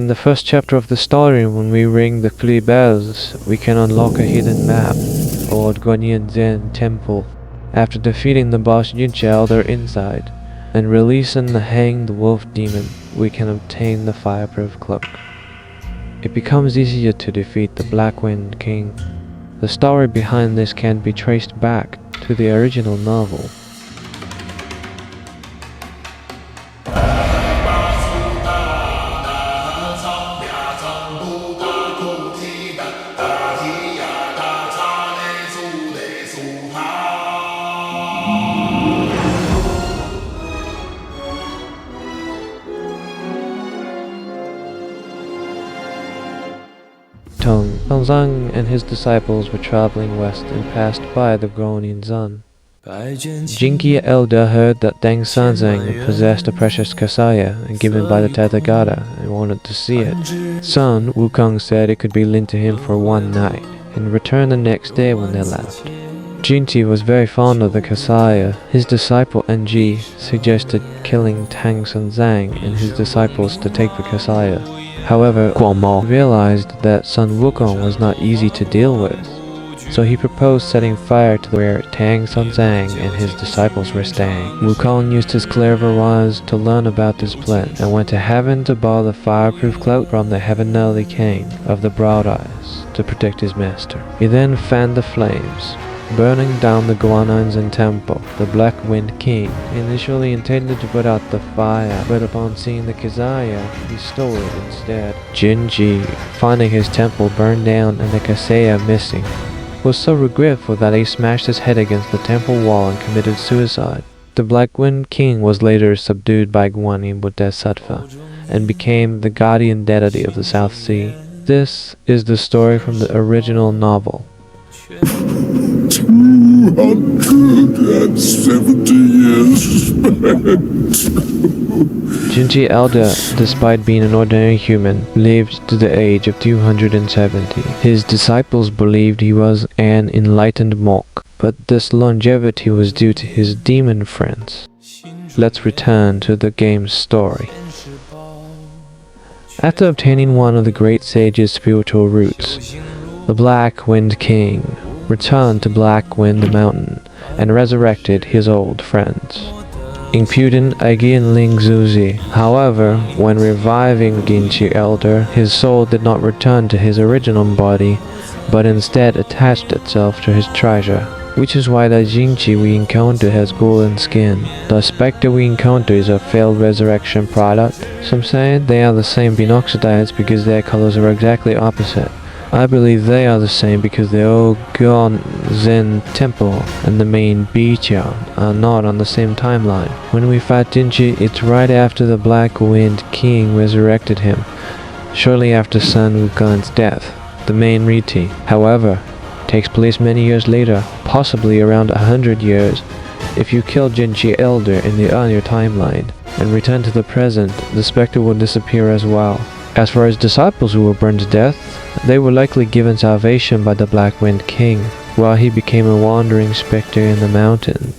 In the first chapter of the story, when we ring the 3 bells, we can unlock a hidden map, or Guanyin Zen Temple, after defeating the boss Jinchi Elder inside, and releasing the Hanged Wolf Demon, we can obtain the Fireproof Cloak. It becomes easier to defeat the Black Wind King. The story behind this can be traced back to the original novel. Zhang and his disciples were traveling west and passed by the Guanyin Zun. Jinchi Elder heard that Deng Sanzang possessed a precious kasaya given by the Tathagata and wanted to see it. Son Wukong said it could be lent to him for one night and returned the next day when they left. Jinchi was very fond of the kasaya. His disciple Enji suggested killing Deng Sanzang and his disciples to take the kasaya. However, Guangmao realized that son Wukong was not easy to deal with, so he proposed setting fire to where Deng Sanzang and his disciples were staying. Wukong used his clairvoyance to learn about this plan and went to heaven to borrow the fireproof cloak from the heavenly king of the broad eyes to protect his master. He then fanned the flames, burning down the Guanyin Zen Temple. The Black Wind King initially intended to put out the fire, but upon seeing the kasaya, he stole it instead. Jinchi, finding his temple burned down and the kasaya missing, was so regretful that he smashed his head against the temple wall and committed suicide. The Black Wind King was later subdued by Guanyin Bodhisattva and became the guardian deity of the South Sea. This is the story from the original novel. 270 years spent. Jinchi Elder, despite being an ordinary human, lived to the age of 270. His disciples believed he was an enlightened monk, but this longevity was due to his demon friends. Let's return to the game's story. After obtaining one of the great sage's spiritual roots, the Black Wind King returned to Black Wind Mountain and resurrected his old friends, including Jinchi and Lingxuzi. However, when reviving Jinchi Elder, his soul did not return to his original body, but instead attached itself to his treasure, which is why the Jinchi we encounter has golden skin. The spectre we encounter is a failed resurrection product. Some say they are the same binoxidized because their colors are exactly opposite. I believe they are the same because the old Guanyin Zen Temple and the main Biqiao are not on the same timeline. When we fight Jinchi, it's right after the Black Wind King resurrected him, shortly after Sun Wukong's death. The main Riti, however, takes place many years later, possibly around 100 years. If you kill Jinchi Elder in the earlier timeline and return to the present, the spectre will disappear as well. As for his disciples who were burned to death, they were likely given salvation by the Black Wind King, while he became a wandering spectre in the mountain.